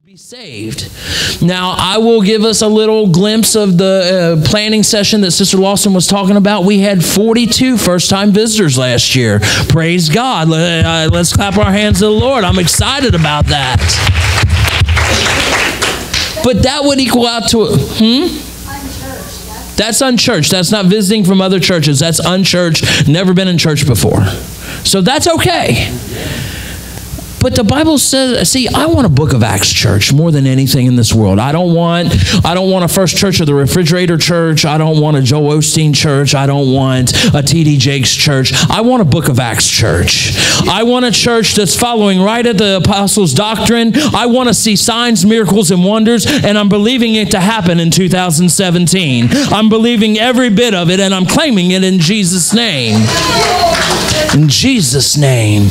be saved. Now, I will give us a little glimpse of the planning session that Sister Lawson was talking about. We had 42 first-time visitors last year. Praise God. Let's clap our hands to the Lord. I'm excited about that. But that would equal out to... That's unchurched. That's not visiting from other churches. That's unchurched. Never been in church before. So that's okay. But the Bible says, see, I want a Book of Acts church more than anything in this world. I don't want a First Church of the Refrigerator Church. I don't want a Joel Osteen church. I don't want a T.D. Jakes church. I want a Book of Acts church. I want a church that's following right at the apostles' doctrine. I want to see signs, miracles, and wonders, and I'm believing it to happen in 2017. I'm believing every bit of it, and I'm claiming it in Jesus' name. In Jesus' name.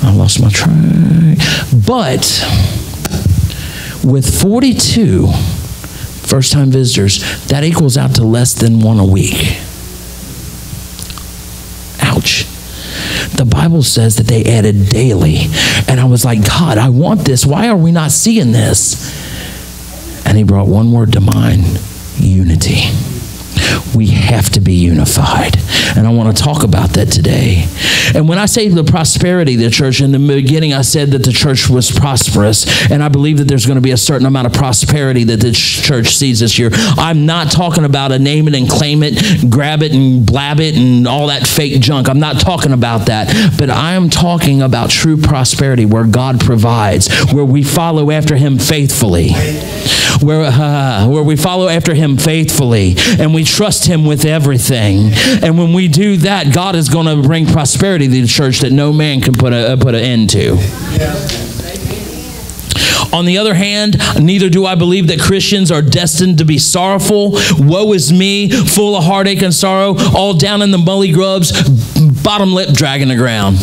I lost my track. But with 42 first-time visitors, that equals out to less than one a week. Ouch. The Bible says that they added daily. And I was like, God, I want this. Why are we not seeing this? And he brought one word to mind: unity. We have to be unified. And I want to talk about that today. And when I say the prosperity of the church, in the beginning I said that the church was prosperous. And I believe that there's going to be a certain amount of prosperity that the church sees this year. I'm not talking about a name it and claim it, grab it and blab it and all that fake junk. I'm not talking about that. But I am talking about true prosperity where God provides, where we follow after him faithfully. Where we follow after him faithfully and we trust him with everything. And when we do that, God is going to bring prosperity to the church that no man can put an end to. On the other hand, neither do I believe that Christians are destined to be sorrowful. Woe is me, full of heartache and sorrow, all down in the mully grubs, bottom lip dragging the ground.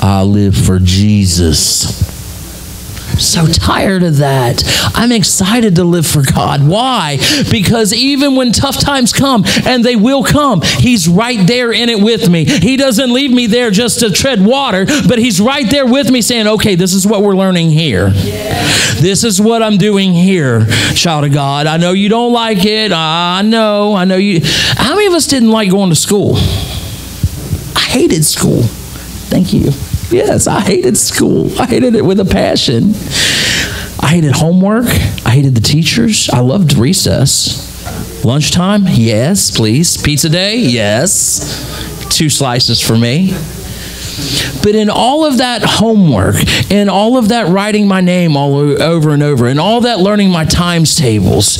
I live for Jesus. So tired of that. I'm excited to live for God. Why? Because even when tough times come, and they will come, he's right there in it with me. He doesn't leave me there just to tread water, but he's right there with me saying, okay, this is what we're learning here. This is what I'm doing here, child of God. I know you don't like it. I know you. How many of us didn't like going to school? I hated school. Thank you. Yes, I hated school. I hated it with a passion. I hated homework. I hated the teachers. I loved recess. Lunchtime? Yes, please. Pizza day? Yes. 2 slices for me. But in all of that homework, in all of that writing my name all over and over, and all that learning my times tables,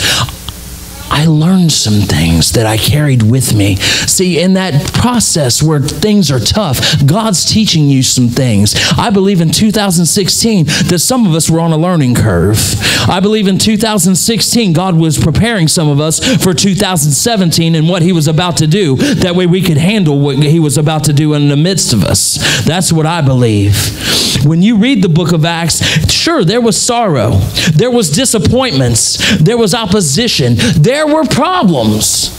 I learned some things that I carried with me. See, in that process where things are tough, God's teaching you some things. I believe in 2016 that some of us were on a learning curve. I believe in 2016 God was preparing some of us for 2017 and what he was about to do. That way we could handle what he was about to do in the midst of us. That's what I believe. When you read the book of Acts, sure, there was sorrow. There was disappointments. There was opposition. There were problems.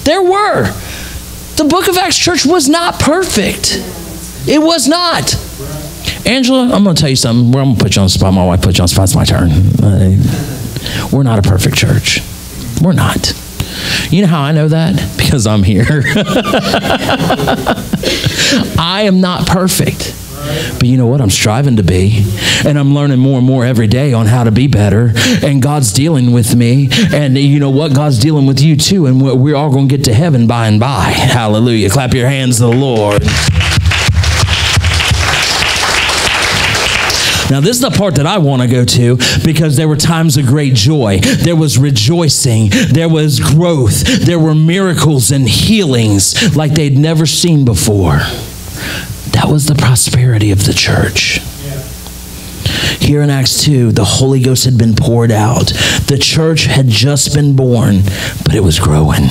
There were. The book of Acts church was not perfect. It was not. Angela, I'm going to tell you something. I'm going to put you on the spot. My wife put you on the spot. It's my turn. We're not a perfect church. We're not. You know how I know that? Because I'm here. I am not perfect. But you know what? I'm striving to be. And I'm learning more and more every day on how to be better. And God's dealing with me. And you know what? God's dealing with you too. And we're all going to get to heaven by and by. Hallelujah. Clap your hands to the Lord. Now, this is the part that I want to go to because there were times of great joy. There was rejoicing. There was growth. There were miracles and healings like they'd never seen before. That was the prosperity of the church. Here in Acts 2, the Holy Ghost had been poured out. The church had just been born, but it was growing.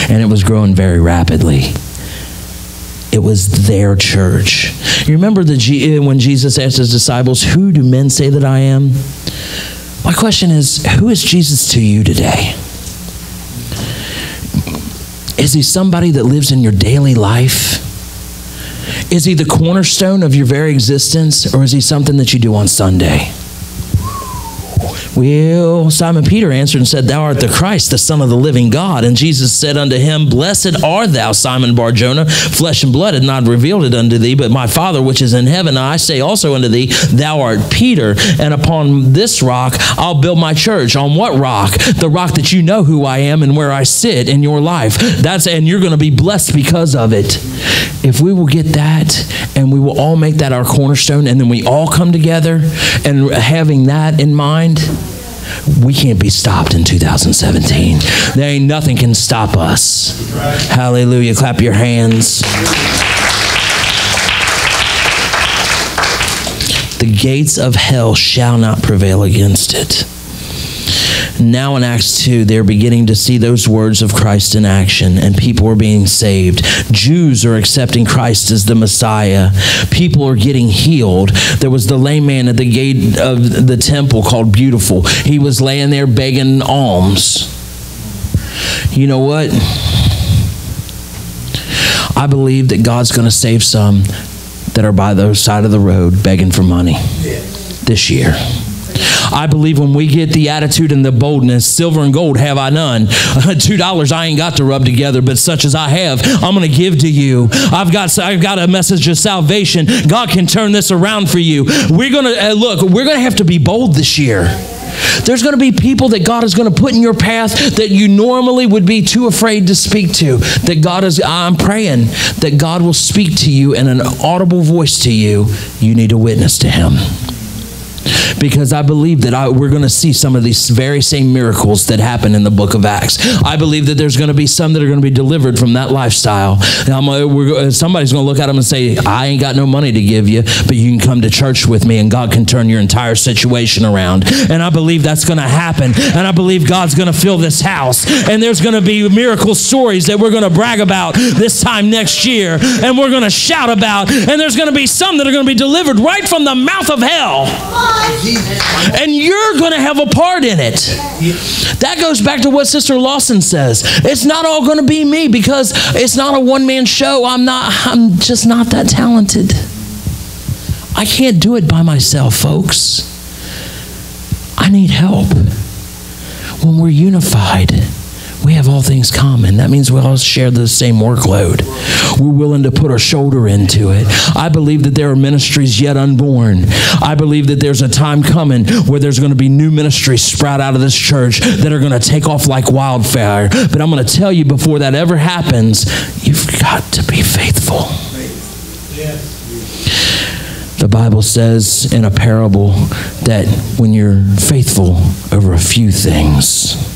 And it was growing very rapidly. It was their church. You remember when Jesus asked his disciples, who do men say that I am? My question is, who is Jesus to you today? Is he somebody that lives in your daily life? Is he the cornerstone of your very existence, or is he something that you do on Sunday? Well, Simon Peter answered and said, thou art the Christ, the Son of the living God. And Jesus said unto him, blessed art thou, Simon Bar-Jonah. Flesh and blood had not revealed it unto thee, but my Father which is in heaven. I say also unto thee, thou art Peter, and upon this rock I'll build my church. On what rock? The rock that you know who I am and where I sit in your life. And you're going to be blessed because of it. If we will get that, and we will all make that our cornerstone, and then we all come together and having that in mind, we can't be stopped in 2017. There ain't nothing can stop us. Hallelujah. Clap your hands. The gates of hell shall not prevail against it. Now in Acts 2, they're beginning to see those words of Christ in action, and people are being saved. Jews are accepting Christ as the Messiah. People are getting healed. There was the lame man at the gate of the temple called Beautiful. He was laying there begging alms. You know what? I believe that God's going to save some that are by the side of the road begging for money this year. I believe when we get the attitude and the boldness, silver and gold have I none. $2 I ain't got to rub together, but such as I have, I'm going to give to you. I've got a message of salvation. God can turn this around for you. We're going to, we're going to have to be bold this year. There's going to be people that God is going to put in your path that you normally would be too afraid to speak to. I'm praying that God will speak to you in an audible voice to you. You need to witness to him. Because I believe that we're going to see some of these very same miracles that happen in the book of Acts. I believe that there's going to be some that are going to be delivered from that lifestyle. Somebody's going to look at them and say, I ain't got no money to give you, but you can come to church with me and God can turn your entire situation around. And I believe that's going to happen. And I believe God's going to fill this house. And there's going to be miracle stories that we're going to brag about this time next year. And we're going to shout about. And there's going to be some that are going to be delivered right from the mouth of hell. And you're going to have a part in it. That goes back to what Sister Lawson says. It's not all going to be me because it's not a one-man show. I'm just not that talented. I can't do it by myself, folks. I need help. When we're unified, we have all things common. That means we all share the same workload. We're willing to put our shoulder into it. I believe that there are ministries yet unborn. I believe that there's a time coming where there's going to be new ministries sprout out of this church that are going to take off like wildfire. But I'm going to tell you, before that ever happens, you've got to be faithful. The Bible says in a parable that when you're faithful over a few things,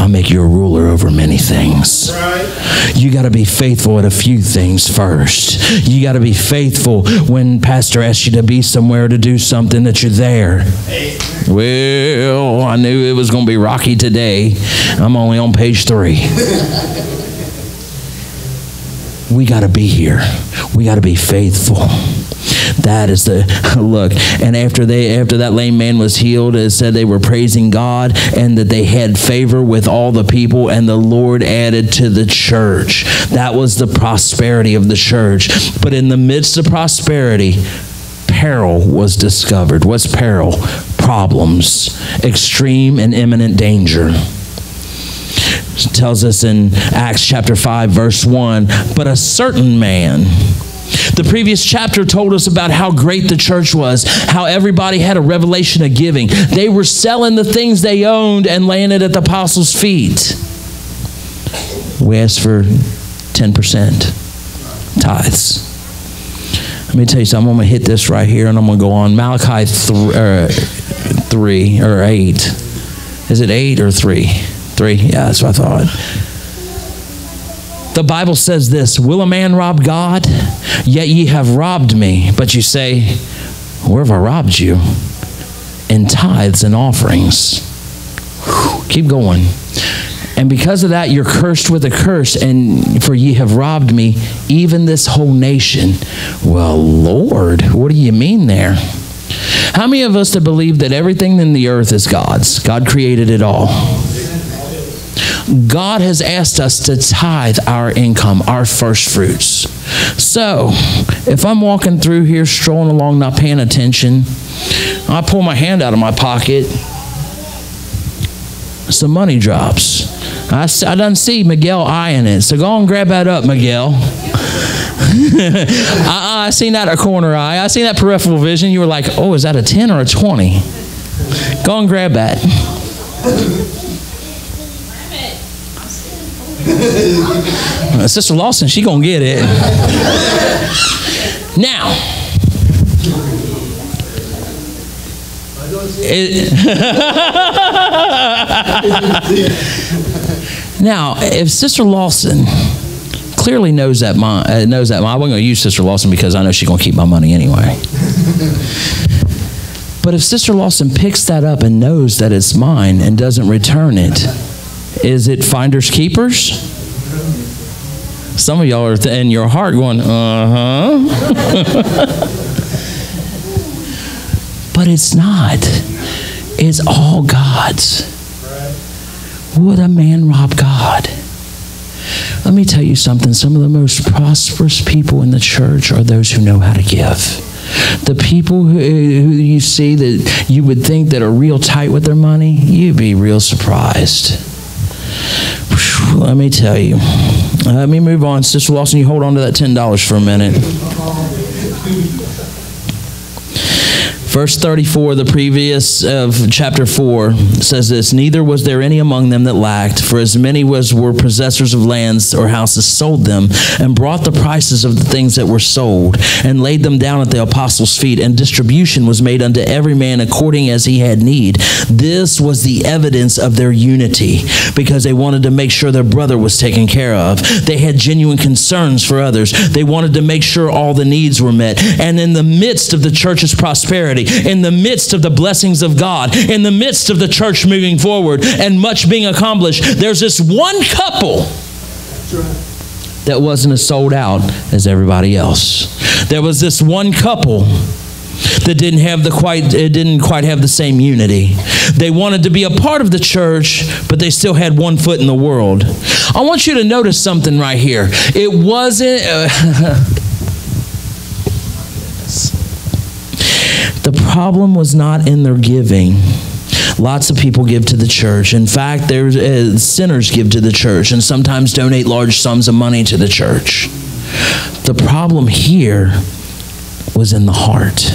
I'll make you a ruler over many things. Right. You got to be faithful at a few things first. You got to be faithful when Pastor asks you to be somewhere to do something that you're there. Well, I knew it was going to be rocky today. I'm only on page 3. We got to be here. We got to be faithful. That is the look. And after that lame man was healed, it said they were praising God and that they had favor with all the people, and the Lord added to the church. That was the prosperity of the church. But in the midst of prosperity, peril was discovered. What's peril? Problems, extreme and imminent danger. It tells us in Acts chapter 5, verse 1, but a certain man. The previous chapter told us about how great the church was, how everybody had a revelation of giving. They were selling the things they owned and laying it at the apostles' feet. We asked for 10% tithes. Let me tell you something. I'm going to hit this right here, and I'm going to go on. Malachi 3 or 8. Is it 8 or 3? 3? Yeah, that's what I thought. The Bible says this, will a man rob God? Yet ye have robbed me. But you say, where have I robbed you? In tithes and offerings. Whew, keep going. And because of that, you're cursed with a curse, and for ye have robbed me, even this whole nation. Well, Lord, what do you mean there? How many of us that believe that everything in the earth is God's? God created it all. God has asked us to tithe our income, our first fruits. So, if I'm walking through here, strolling along, not paying attention, I pull my hand out of my pocket, some money drops. I done see Miguel eyeing it, so go and grab that up, Miguel. I seen that a corner eye. I seen that peripheral vision. You were like, oh, is that a 10 or a 20? Go and grab that. Sister Lawson, she gonna get it. Now, now, if Sister Lawson clearly knows that I wasn't going to use Sister Lawson because I know she's going to keep my money anyway. But if Sister Lawson picks that up and knows that it's mine and doesn't return it, is it finders keepers? Some of y'all are in your heart going, But it's not. It's all God's. Would a man rob God? Let me tell you something. Some of the most prosperous people in the church are those who know how to give. The people who you see that you would think that are real tight with their money, you'd be real surprised. Let me tell you. Let me move on. Sister Lawson, you hold on to that $10 for a minute. Verse 34, the previous of chapter 4, says this, neither was there any among them that lacked, for as many as were possessors of lands or houses sold them, and brought the prices of the things that were sold, and laid them down at the apostles' feet, and distribution was made unto every man according as he had need. This was the evidence of their unity, because they wanted to make sure their brother was taken care of. They had genuine concerns for others. They wanted to make sure all the needs were met. And in the midst of the church's prosperity, in the midst of the blessings of God, in the midst of the church moving forward and much being accomplished, there's this one couple that wasn't as sold out as everybody else. There was this one couple that didn't quite have the same unity. They wanted to be a part of the church, but they still had one foot in the world. I want you to notice something right here. It wasn't... The problem was not in their giving. Lots of people give to the church. In fact, sinners give to the church and sometimes donate large sums of money to the church. The problem here was in the heart.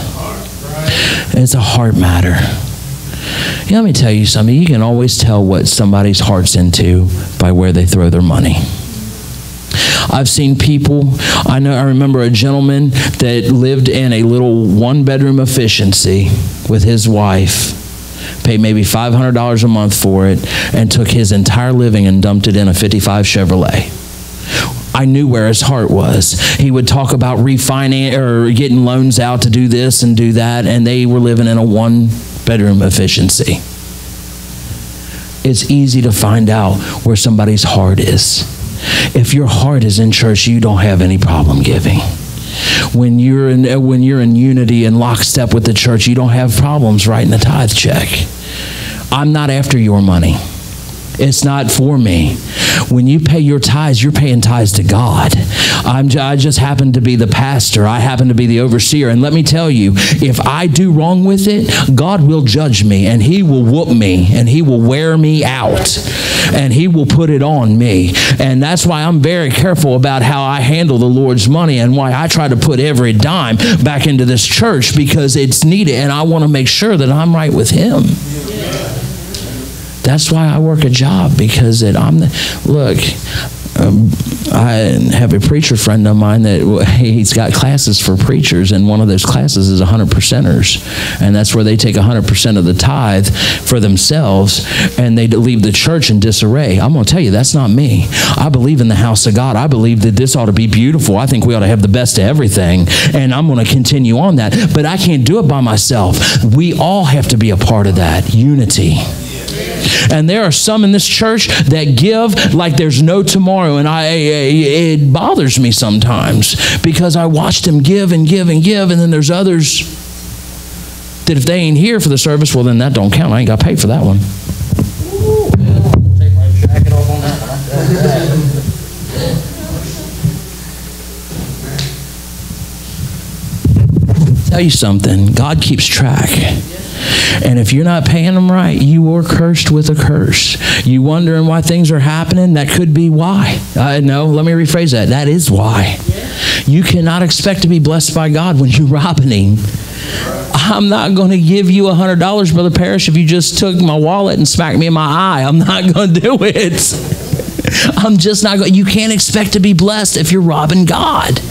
It's a heart matter. Let me tell you something. You can always tell what somebody's heart's into by where they throw their money. I've seen people, I remember a gentleman that lived in a little one-bedroom efficiency with his wife, paid maybe $500 a month for it, and took his entire living and dumped it in a 55 Chevrolet. I knew where his heart was. He would talk about refinancing or getting loans out to do this and do that, and they were living in a one-bedroom efficiency. It's easy to find out where somebody's heart is. If your heart is in church, you don't have any problem giving. When you're in unity and lockstep with the church, you don't have problems writing a tithe check. I'm not after your money. It's not for me. When you pay your tithes, you're paying tithes to God. I just happen to be the pastor. I happen to be the overseer. And let me tell you, if I do wrong with it, God will judge me, and he will whoop me, and he will wear me out, and he will put it on me. And that's why I'm very careful about how I handle the Lord's money and why I try to put every dime back into this church, because it's needed, and I want to make sure that I'm right with him. That's why I work a job, because I have a preacher friend of mine that he's got classes for preachers, and one of those classes is 100%ers, and that's where they take 100% of the tithe for themselves, and they leave the church in disarray. I'm going to tell you, that's not me. I believe in the house of God. I believe that this ought to be beautiful. I think we ought to have the best of everything, and I'm going to continue on that, but I can't do it by myself. We all have to be a part of that unity. And there are some in this church that give like there's no tomorrow, and it bothers me sometimes, because I watch them give and give and give, and then there's others that if they ain't here for the service, well, then that don't count. I ain't got to pay for that one. Take my jacket off on that. tell you something. God keeps track. And if you're not paying them right, you are cursed with a curse. You wondering why things are happening? That could be why. No, let me rephrase that. That is why. You cannot expect to be blessed by God when you're robbing Him. I'm not going to give you $100, Brother Parrish, if you just took my wallet and smacked me in my eye. I'm not going to do it. I'm just not going. You can't expect to be blessed if you're robbing God.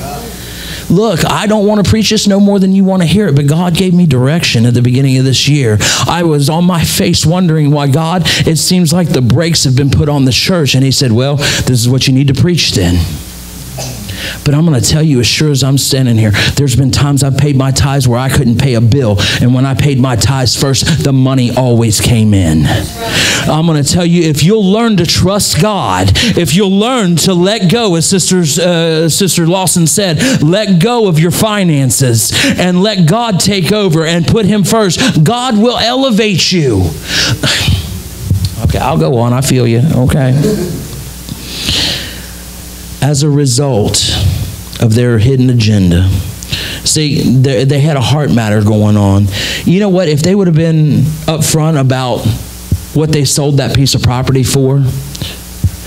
Look, I don't want to preach this no more than you want to hear it, but God gave me direction at the beginning of this year. I was on my face wondering why, God, it seems like the brakes have been put on the church. And He said, well, this is what you need to preach then. But I'm going to tell you, as sure as I'm standing here, there's been times I've paid my tithes where I couldn't pay a bill. And when I paid my tithes first, the money always came in. I'm going to tell you, if you'll learn to trust God, if you'll learn to let go, as Sister Lawson said, let go of your finances and let God take over and put Him first, God will elevate you. Okay, I'll go on. I feel you. Okay. As a result of their hidden agenda. See, they had a heart matter going on. You know what? If they would have been upfront about what they sold that piece of property for.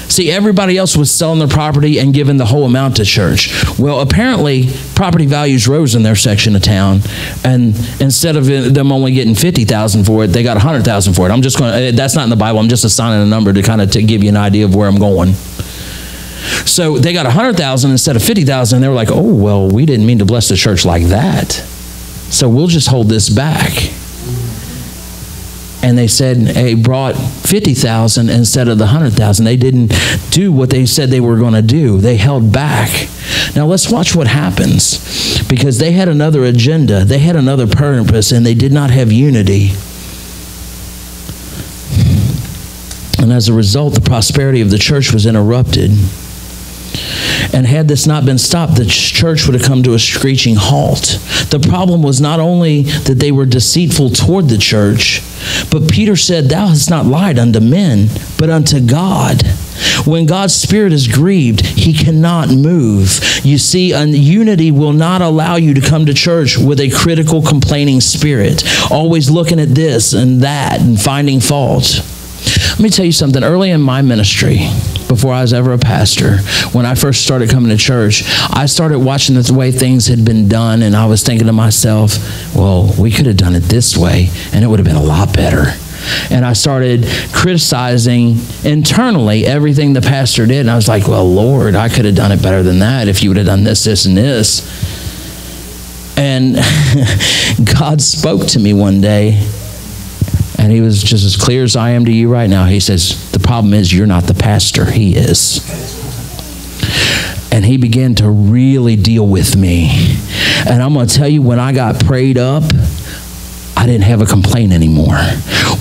See, everybody else was selling their property and giving the whole amount to church. Well, apparently, property values rose in their section of town, and instead of them only getting $50,000 for it, they got $100,000 for it. I'm just going. That's not in the Bible. I'm just assigning a number to kind of give you an idea of where I'm going. So they got $100,000 instead of $50,000. They were like, oh, well, we didn't mean to bless the church like that. So we'll just hold this back. And they said, hey, brought $50,000 instead of the $100,000. They didn't do what they said they were going to do. They held back. Now let's watch what happens. Because they had another agenda. They had another purpose, and they did not have unity. And as a result, the prosperity of the church was interrupted. And had this not been stopped, the church would have come to a screeching halt. The problem was not only that they were deceitful toward the church, but Peter said, thou hast not lied unto men, but unto God. When God's Spirit is grieved, He cannot move. You see, unity will not allow you to come to church with a critical, complaining spirit, always looking at this and that and finding fault. Let me tell you something. Early in my ministry, before I was ever a pastor, when I first started coming to church, I started watching the way things had been done, and I was thinking to myself, well, we could have done it this way, and it would have been a lot better. And I started criticizing internally everything the pastor did, and I was like, well, Lord, I could have done it better than that if you would have done this, this, and this. And God spoke to me one day, and He was just as clear as I am to you right now. He says, the problem is you're not the pastor, He is. And He began to really deal with me. And I'm going to tell you, when I got prayed up, I didn't have a complaint anymore.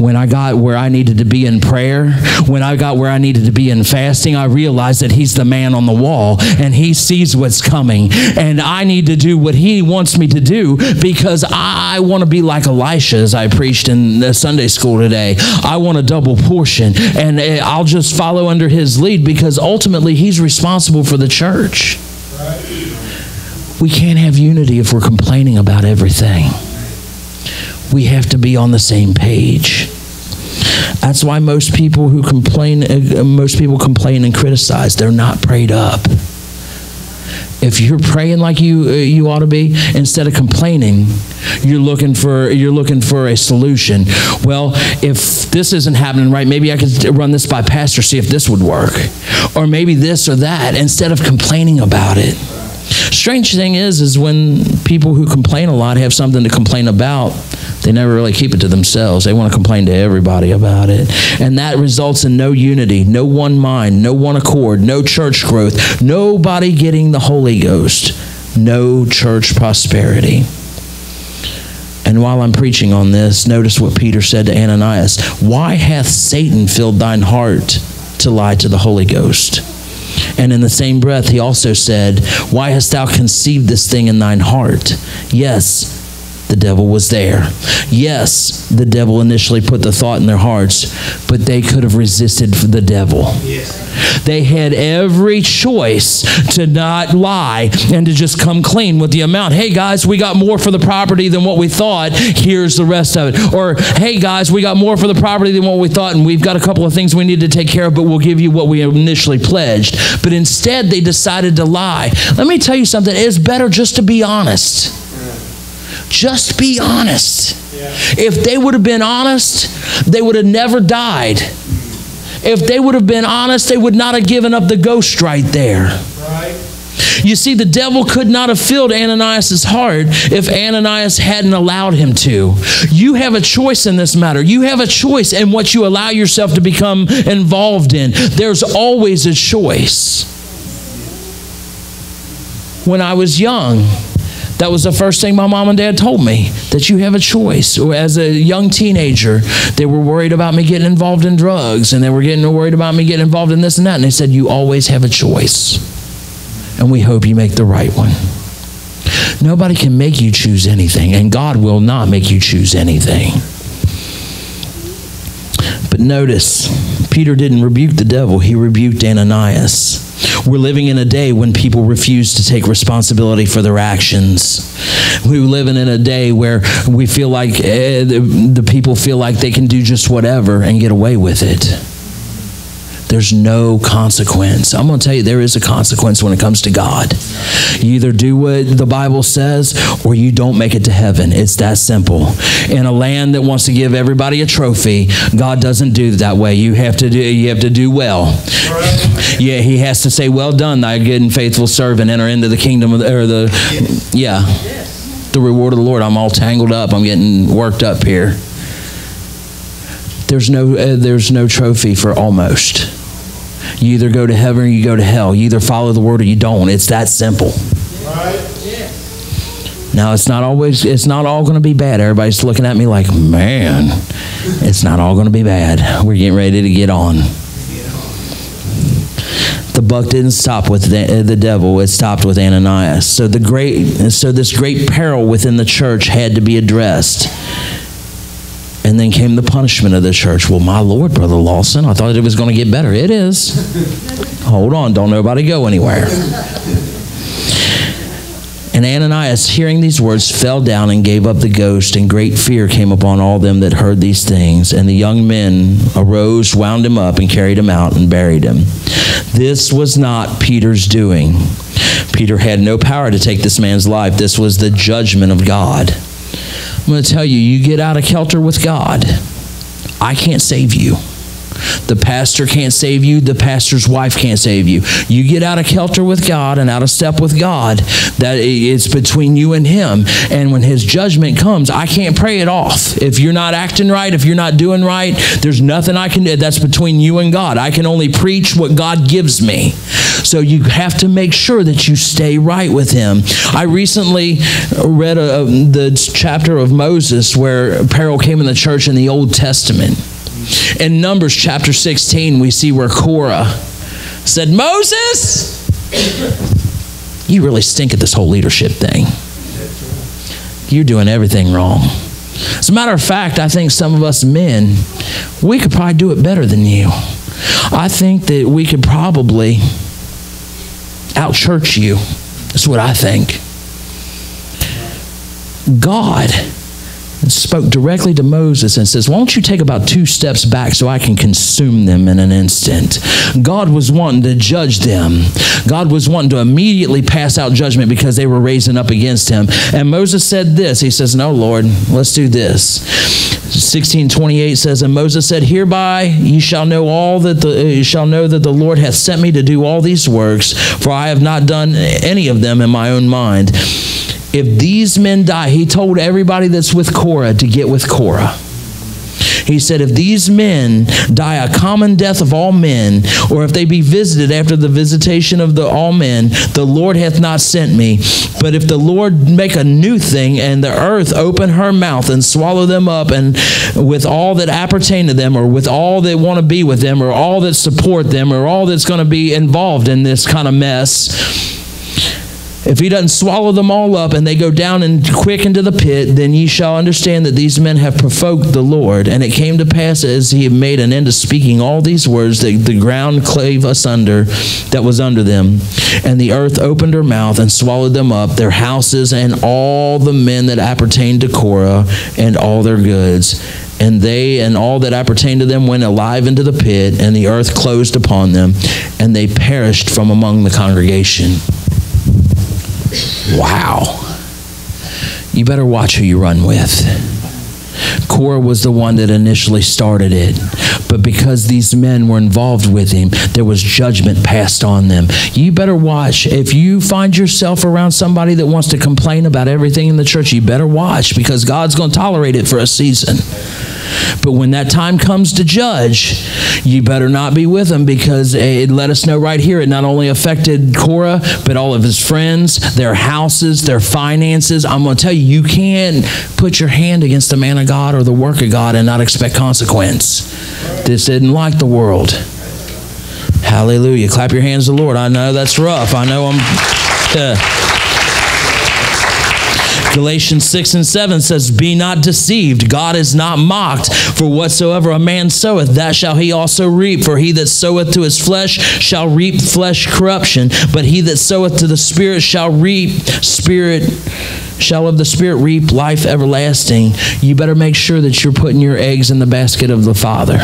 When I got where I needed to be in prayer, when I got where I needed to be in fasting, I realized that He's the man on the wall, and He sees what's coming. And I need to do what He wants me to do, because I want to be like Elisha, as I preached in the Sunday school today. I want a double portion, and I'll just follow under His lead, because ultimately He's responsible for the church. We can't have unity if we're complaining about everything. We have to be on the same page. That's why most people complain and criticize. They're not prayed up. If you're praying like you ought to be, instead of complaining, you're looking for a solution. Well, if this isn't happening right, maybe I could run this by pastor, see if this would work, or maybe this or that, instead of complaining about it. Strange thing is when people who complain a lot have something to complain about, they never really keep it to themselves. They want to complain to everybody about it. And that results in no unity, no one mind, no one accord, no church growth, nobody getting the Holy Ghost, no church prosperity. And while I'm preaching on this, notice what Peter said to Ananias. Why hath Satan filled thine heart to lie to the Holy Ghost? And in the same breath, he also said, why hast thou conceived this thing in thine heart? Yes, the devil was there. Yes, the devil initially put the thought in their hearts, but they could have resisted the devil. They had every choice to not lie and to just come clean with the amount. Hey guys, we got more for the property than what we thought. Here's the rest of it. Or, hey guys, we got more for the property than what we thought, and we've got a couple of things we need to take care of, but we'll give you what we initially pledged. But instead, they decided to lie. Let me tell you something. It's better just to be honest. Just be honest. If they would have been honest, they would have never died. If they would have been honest, they would not have given up the ghost right there. You see, the devil could not have filled Ananias' heart if Ananias hadn't allowed him to. You have a choice in this matter. You have a choice in what you allow yourself to become involved in. There's always a choice. When I was young, that was the first thing my mom and dad told me, that you have a choice. As a young teenager, they were worried about me getting involved in drugs, and they were getting worried about me getting involved in this and that. And they said, you always have a choice, and we hope you make the right one. Nobody can make you choose anything, and God will not make you choose anything. But notice, Peter didn't rebuke the devil. He rebuked Ananias. We're living in a day when people refuse to take responsibility for their actions. We're living in a day where we feel like the people feel like they can do just whatever and get away with it. There's no consequence. I'm going to tell you, there is a consequence when it comes to God. You either do what the Bible says or you don't make it to heaven. It's that simple. In a land that wants to give everybody a trophy, God doesn't do it that way. You have to do well. Yeah, he has to say, well done, thy good and faithful servant, enter into the kingdom of the reward of the Lord. I'm all tangled up. I'm getting worked up here. There's no trophy for almost. You either go to heaven or you go to hell. You either follow the word or you don't. It's that simple. Now, it's not all going to be bad. Everybody's looking at me like, man, it's not all going to be bad. We're getting ready to get on. The buck didn't stop with the devil. It stopped with Ananias. So this great peril within the church had to be addressed. And then came the punishment of the church. Well, my Lord, Brother Lawson, I thought it was going to get better. It is. Hold on. Don't nobody go anywhere. And Ananias, hearing these words, fell down and gave up the ghost, and great fear came upon all them that heard these things. And the young men arose, wound him up, and carried him out and buried him. This was not Peter's doing. Peter had no power to take this man's life. This was the judgment of God. I'm going to tell you, you get out of kilter with God, I can't save you. The pastor can't save you. The pastor's wife can't save you. You get out of kilter with God and out of step with God, that it's between you and him. And when his judgment comes, I can't pray it off. If you're not acting right, if you're not doing right, there's nothing I can do. That's between you and God. I can only preach what God gives me. So you have to make sure that you stay right with him. I recently read the chapter of Moses where peril came in the church in the Old Testament. In Numbers chapter 16, we see where Korah said, Moses, you really stink at this whole leadership thing. You're doing everything wrong. As a matter of fact, I think some of us men, we could probably do it better than you. I think that we could probably out-church you. That's what I think. God spoke directly to Moses and says, why don't you take about 2 steps back so I can consume them in an instant? God was wanting to judge them. God was wanting to immediately pass out judgment because they were raising up against him. And Moses said this. He says, no, Lord, let's do this. 16:28 says, and Moses said, hereby you shall know that the Lord hath sent me to do all these works, for I have not done any of them in my own mind. If these men die, he told everybody that's with Korah to get with Korah. He said, if these men die a common death of all men, or if they be visited after the visitation of all men, the Lord hath not sent me. But if the Lord make a new thing, and the earth open her mouth and swallow them up, and with all that appertain to them, or with all that want to be with them, or all that support them, or all that's going to be involved in this kind of mess, If he doesn't swallow them all up and they go down and quick into the pit, then ye shall understand that these men have provoked the Lord. And it came to pass as he had made an end of speaking all these words, that the ground clave asunder that was under them. And the earth opened her mouth and swallowed them up, their houses and all the men that appertained to Korah and all their goods. And they and all that appertained to them went alive into the pit, and the earth closed upon them, and they perished from among the congregation. Wow. You better watch who you run with. Korah was the one that initially started it. But because these men were involved with him, there was judgment passed on them. You better watch. If you find yourself around somebody that wants to complain about everything in the church, you better watch, because God's going to tolerate it for a season. But when that time comes to judge, you better not be with them, because it let us know right here it not only affected Korah, but all of his friends, their houses, their finances. I'm going to tell you, you can't put your hand against the man of God or the work of God and not expect consequence. This isn't like the world. Hallelujah. Clap your hands to the Lord. I know that's rough. I know Galatians 6 and 7 says, be not deceived. God is not mocked. For whatsoever a man soweth, that shall he also reap. For he that soweth to his flesh shall reap flesh corruption. But he that soweth to the Spirit shall of the Spirit reap life everlasting. You better make sure that you're putting your eggs in the basket of the Father.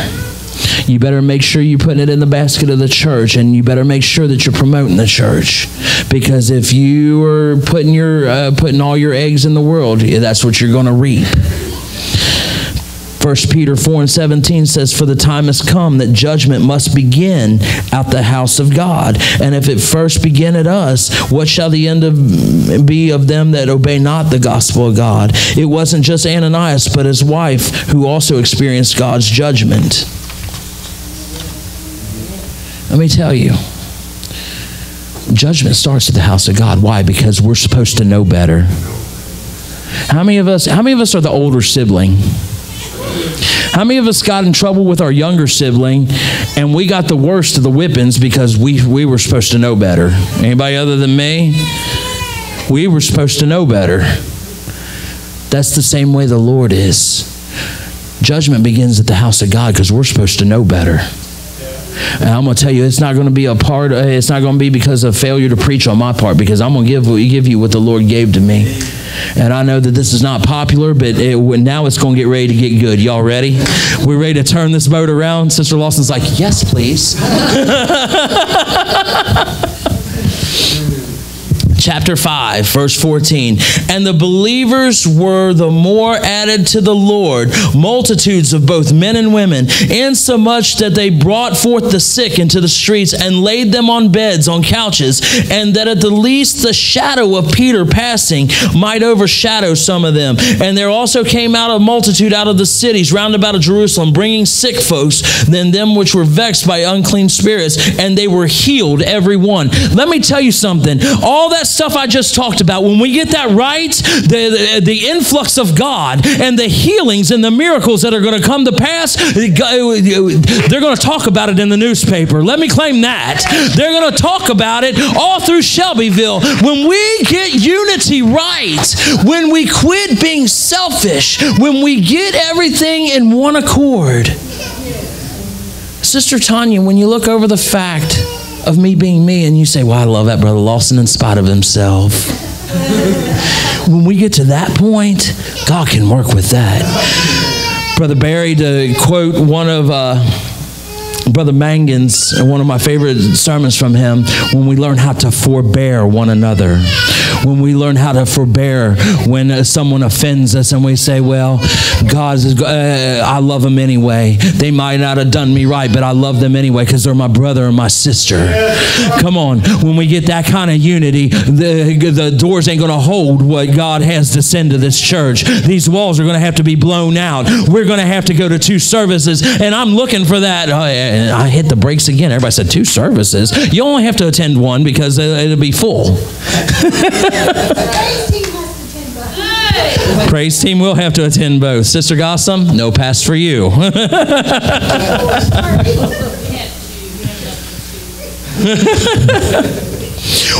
You better make sure you're putting it in the basket of the church, and you better make sure that you're promoting the church. Because if you are putting all your eggs in the world, that's what you're going to reap. 1 Peter 4 and 17 says, for the time has come that judgment must begin at the house of God. And if it first begin at us, what shall the end be of them that obey not the gospel of God? It wasn't just Ananias, but his wife, who also experienced God's judgment. Let me tell you, judgment starts at the house of God. Why? Because we're supposed to know better. How many of us are the older sibling? How many of us got in trouble with our younger sibling and we got the worst of the whippings because we were supposed to know better? Anybody other than me? We were supposed to know better. That's the same way the Lord is. Judgment begins at the house of God because we're supposed to know better. And I'm going to tell you, it's not going to be it's not going to be because of failure to preach on my part, because I'm going to give you what the Lord gave to me. And I know that this is not popular, but now it's going to get ready to get good. Y'all ready? We're ready to turn this boat around? Sister Lawson's like, yes, please. Chapter 5, verse 14. And the believers were the more added to the Lord, multitudes of both men and women, insomuch that they brought forth the sick into the streets and laid them on beds, on couches, and that at the least the shadow of Peter passing might overshadow some of them. And there also came out a multitude out of the cities round about of Jerusalem, bringing sick folks, than them which were vexed by unclean spirits, and they were healed every one. Let me tell you something. All that stuff I just talked about, when we get that right, the influx of God and the healings and the miracles that are going to come to pass, they're going to talk about it in the newspaper. Let me claim that. They're going to talk about it all through Shelbyville. When we get unity right, when we quit being selfish, when we get everything in one accord. Sister Tanya, when you look over the fact of me being me, and you say, well, I love that Brother Lawson in spite of himself. When we get to that point, God can work with that. Brother Barry, to quote one of Brother Mangan's, one of my favorite sermons from him, when we learn how to forbear one another. When we learn how to forbear when someone offends us and we say, well, I love them anyway. They might not have done me right, but I love them anyway because they're my brother and my sister. Come on. When we get that kind of unity, the doors ain't going to hold what God has to send to this church. These walls are going to have to be blown out. We're going to have to go to 2 services, and I'm looking for that. I hit the brakes again. Everybody said 2 services. You only have to attend 1 because it'll be full. Praise team will have to attend both. Sister Gossam, no pass for you.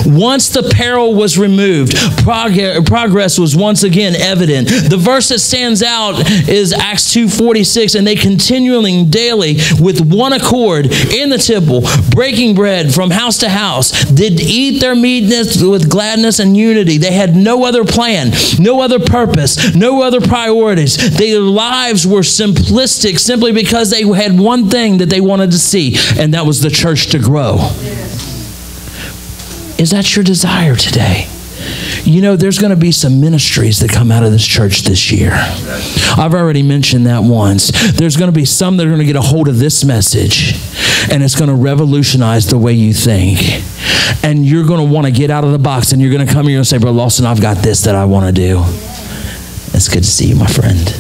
Once the peril was removed, progress was once again evident. The verse that stands out is Acts 2:46, and they continually daily with one accord in the temple, breaking bread from house to house, did eat their meat with gladness and unity. They had no other plan, no other purpose, no other priorities. Their lives were simplistic simply because they had one thing that they wanted to see, and that was the church to grow. Is that your desire today? You know, there's going to be some ministries that come out of this church this year. I've already mentioned that once. There's going to be some that are going to get a hold of this message, and it's going to revolutionize the way you think. And you're going to want to get out of the box, and you're going to come here and say, Brother Lawson, I've got this that I want to do. It's good to see you, my friend.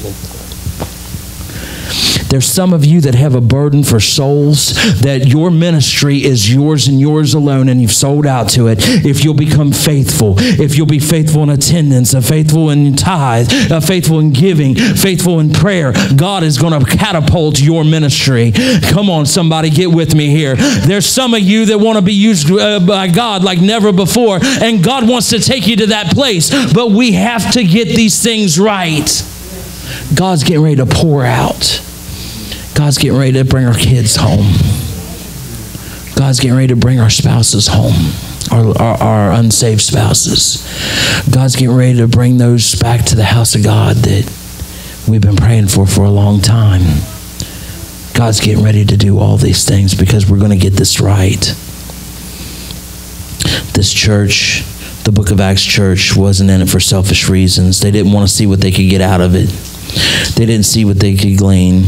There's some of you that have a burden for souls, that your ministry is yours and yours alone, and you've sold out to it. If you'll become faithful, if you'll be faithful in attendance, faithful in tithe, faithful in giving, faithful in prayer, God is going to catapult your ministry. Come on, somebody, get with me here. There's some of you that want to be used by God like never before, and God wants to take you to that place, but we have to get these things right. God's getting ready to pour out. God's getting ready to bring our kids home. God's getting ready to bring our spouses home, our unsaved spouses. God's getting ready to bring those back to the house of God that we've been praying for a long time. God's getting ready to do all these things because we're going to get this right. This church, the Book of Acts church, wasn't in it for selfish reasons. They didn't want to see what they could get out of it. They didn't see what they could glean.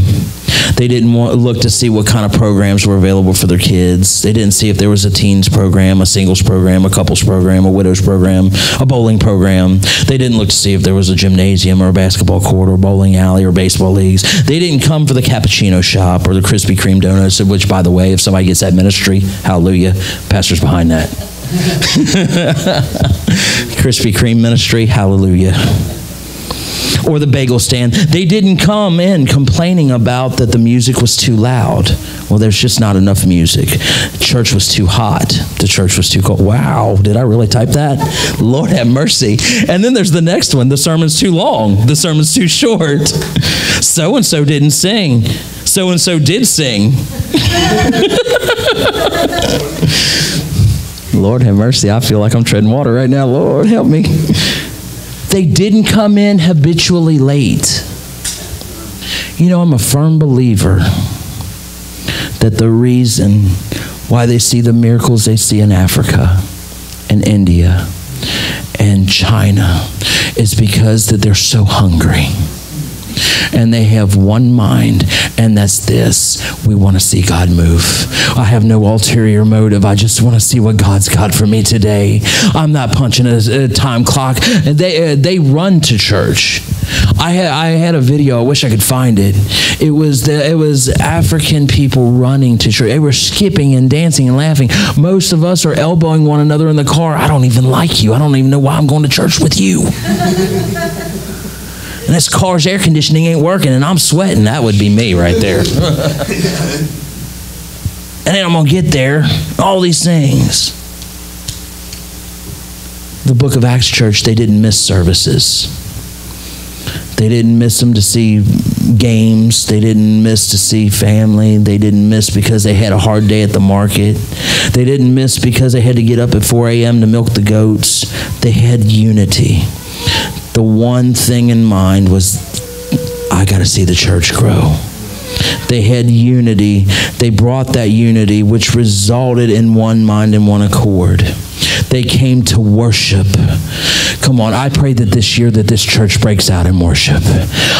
They didn't look to see what kind of programs were available for their kids. They didn't see if there was a teens program, a singles program, a couples program, a widows program, a bowling program. They didn't look to see if there was a gymnasium or a basketball court or bowling alley or baseball leagues. They didn't come for the cappuccino shop or the Krispy Kreme donuts, which, by the way, if somebody gets that ministry, hallelujah, pastor's behind that. Krispy Kreme ministry, hallelujah. Or the bagel stand. They didn't come in complaining about that the music was too loud. Well, there's just not enough music. Church was too hot. The church was too cold. Wow, did I really type that? Lord have mercy. And then there's the next one. The sermon's too long. The sermon's too short. So-and-so didn't sing. So-and-so did sing. Lord have mercy. I feel like I'm treading water right now. Lord help me. They didn't come in habitually late. You know, I'm a firm believer that the reason why they see the miracles they see in Africa and India and China is because that they're so hungry. And they have one mind, and that's this: we want to see God move. I have no ulterior motive. I just want to see what God's got for me today. I'm not punching a time clock. They run to church. I had a video. I wish I could find it. It was African people running to church. They were skipping and dancing and laughing. Most of us are elbowing one another in the car. I don't even like you. I don't even know why I'm going to church with you. And this car's air conditioning ain't working and I'm sweating. That would be me right there. And then I'm going to get there. All these things. The Book of Acts church, they didn't miss services. They didn't miss them to see games. They didn't miss to see family. They didn't miss because they had a hard day at the market. They didn't miss because they had to get up at 4 a.m. to milk the goats. They had unity. The one thing in mind was, I got to see the church grow. They had unity. They brought that unity, which resulted in one mind and one accord. They came to worship. Come on, I pray that this year that this church breaks out in worship.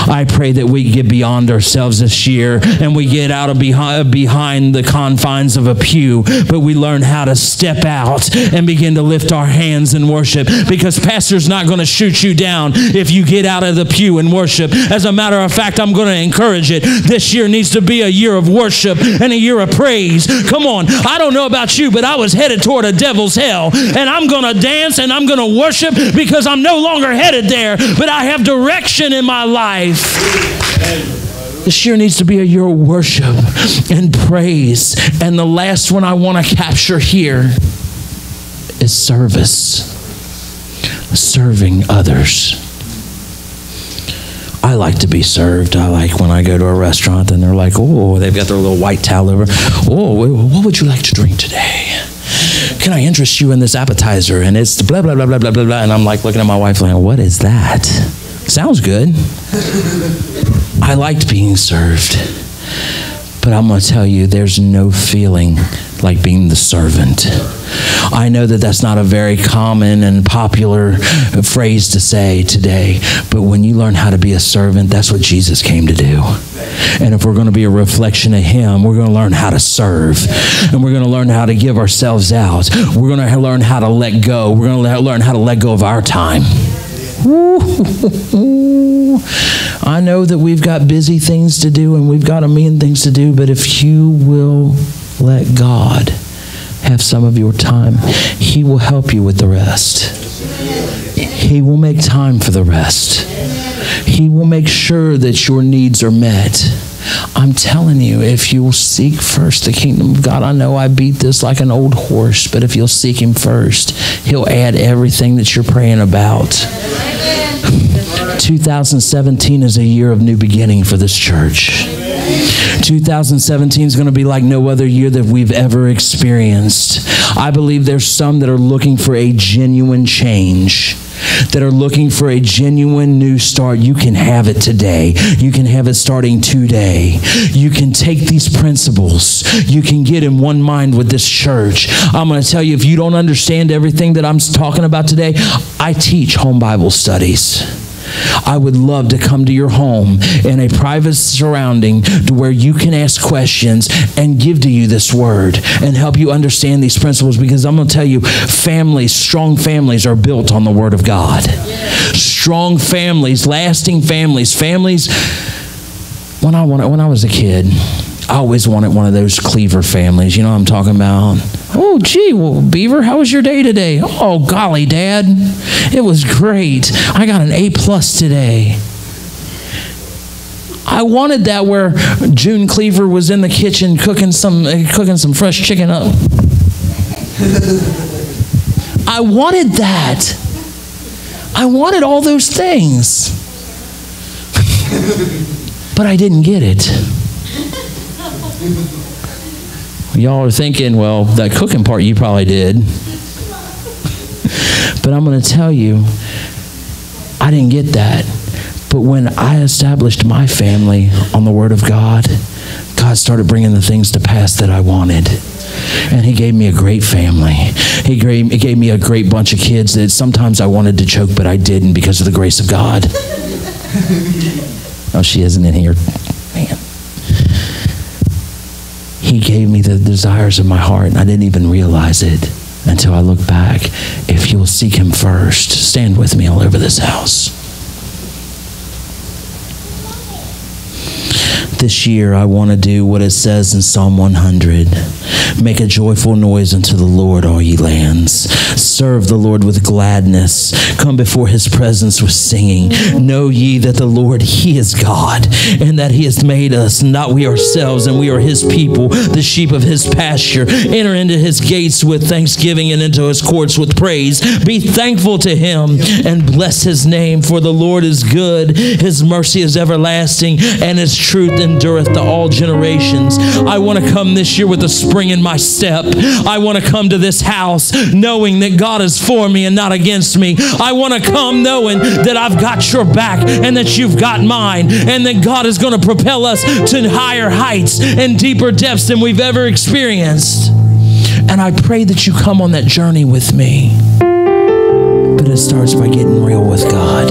I pray that we get beyond ourselves this year and we get out of behind the confines of a pew, but we learn how to step out and begin to lift our hands in worship, because pastor's not going to shoot you down if you get out of the pew and worship. As a matter of fact, I'm going to encourage it. This year needs to be a year of worship and a year of praise. Come on, I don't know about you, but I was headed toward a devil's hell, and I'm going to dance and I'm going to worship because I'm no longer headed there, but I have direction in my life. This year needs to be a year of worship and praise. And the last one I want to capture here is service. Serving others. I like to be served. I like when I go to a restaurant and they're like, oh, they've got their little white towel over. Oh, what would you like to drink today? Can I interest you in this appetizer? And it's blah, blah, blah, blah, blah, blah, blah. And I'm like looking at my wife like, what is that? Sounds good. I liked being served. But I'm going to tell you, there's no feeling like being the servant. I know that that's not a very common and popular phrase to say today, but when you learn how to be a servant, that's what Jesus came to do. And if we're going to be a reflection of him, we're going to learn how to serve. And we're going to learn how to give ourselves out. We're going to learn how to let go. We're going to learn how to let go of our time. I know that we've got busy things to do and we've got a million things to do, but if you will let God have some of your time, he will help you with the rest. He will make time for the rest. He will make sure that your needs are met. I'm telling you, if you will seek first the kingdom of God, I know I beat this like an old horse, but if you'll seek him first, he'll add everything that you're praying about. 2017 is a year of new beginning for this church. 2017 is going to be like no other year that we've ever experienced. I believe there's some that are looking for a genuine change, that are looking for a genuine new start. You can have it today. You can have it starting today. You can take these principles. You can get in one mind with this church. I'm going to tell you, if you don't understand everything that I'm talking about today, I teach home Bible studies. I would love to come to your home in a private surrounding to where you can ask questions and give to you this word and help you understand these principles, because I'm going to tell you, families, strong families are built on the word of God. Strong families, lasting families. When I was a kid, I always wanted one of those Cleaver families. You know what I'm talking about? Oh, gee, well, Beaver, how was your day today? Oh, golly, Dad, it was great. I got an A+ today. I wanted that where June Cleaver was in the kitchen cooking some fresh chicken up. I wanted that. I wanted all those things. But I didn't get it. Y'all are thinking, well, that cooking part you probably did. But I'm going to tell you, I didn't get that. But when I established my family on the Word of God, God started bringing the things to pass that I wanted. And he gave me a great family. He gave me a great bunch of kids that sometimes I wanted to choke, but I didn't because of the grace of God. Oh, she isn't in here. Man. He gave me the desires of my heart, and I didn't even realize it until I look back. If you'll seek him first, stand with me all over this house. This year, I want to do what it says in Psalm 100. Make a joyful noise unto the Lord, all ye lands. Serve the Lord with gladness. Come before his presence with singing. Know ye that the Lord, he is God, and that he has made us, not we ourselves, and we are his people, the sheep of his pasture. Enter into his gates with thanksgiving and into his courts with praise. Be thankful to him and bless his name, for the Lord is good. His mercy is everlasting, and his truth endureth to all generations. I want to come this year with a spring in my step. I want to come to this house knowing that God is for me and not against me. I want to come knowing that I've got your back and that you've got mine, and that God is going to propel us to higher heights and deeper depths than we've ever experienced. And I pray that you come on that journey with me. But it starts by getting real with God.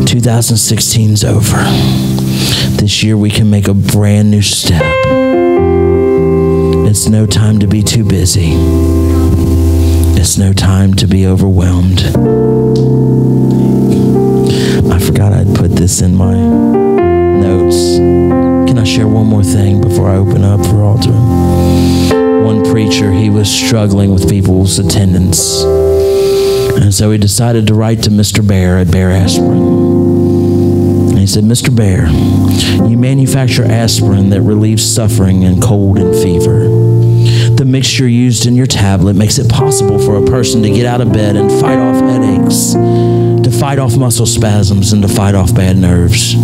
2016's over. This year we can make a brand new step. It's no time to be too busy. It's no time to be overwhelmed. I forgot I'd put this in my notes. Can I share one more thing before I open up for altar? One preacher, he was struggling with people's attendance. And so he decided to write to Mr. Bear at Bear Aspirin. And he said, Mr. Bear, you manufacture aspirin that relieves suffering and cold and fever. The mixture used in your tablet makes it possible for a person to get out of bed and fight off headaches, to fight off muscle spasms, and to fight off bad nerves.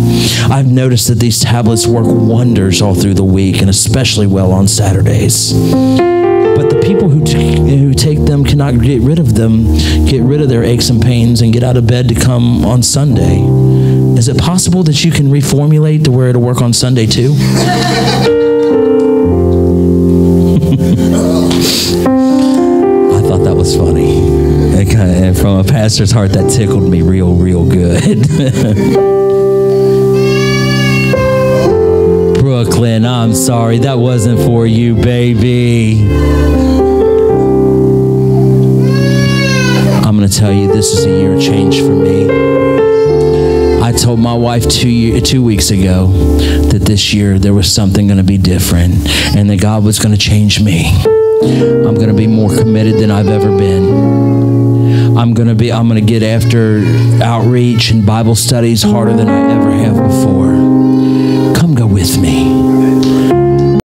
I've noticed that these tablets work wonders all through the week, and especially well on Saturdays. But the people who take them cannot get rid of their aches and pains and get out of bed to come on Sunday. Is it possible that you can reformulate to where it'll work on Sunday too? I thought that was funny. And from a pastor's heart, that tickled me real good. Brooklyn, I'm sorry. That wasn't for you, baby. I'm going to tell you, this is a year of change for me. I told my wife 2 weeks ago that this year there was something going to be different and that God was going to change me. I'm going to be more committed than I've ever been. I'm going to get after outreach and Bible studies harder than I ever have before. Come go with me.